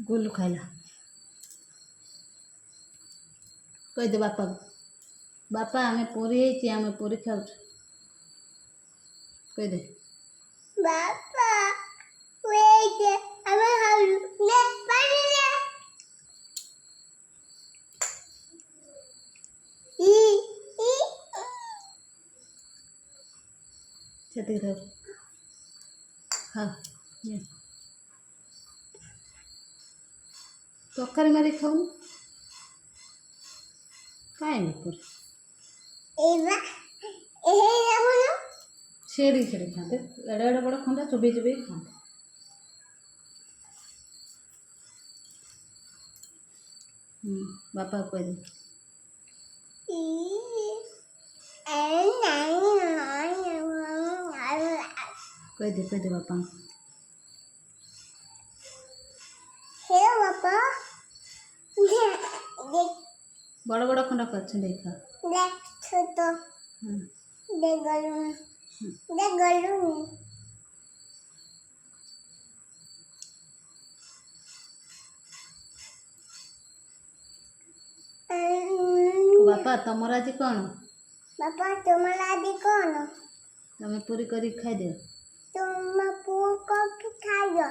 गुल्लू खाइला कह दे बापा बापा आमे पूरी है आमे पूरी खाऊ कह दे बापा वेट आमे खाऊ ले पानी ले ई छेती दे हाँ ये तोकारी मारी खाऊ काहे पूरी एवा ए बोलो छेड़ी छेड़ी खाते एड़े एड़े बड़ा खंडा चुबी चुबी खाते बापा कह दे कह दे बापा हेलो बापा देख बड़ा बड़ा खंडा कर देखा देख छोटो देख गलू बापा तमर आज कौन बापा तुम्हारा आदि कौन तमें पूरी करी खाई दे तुम पूरी को खाइयो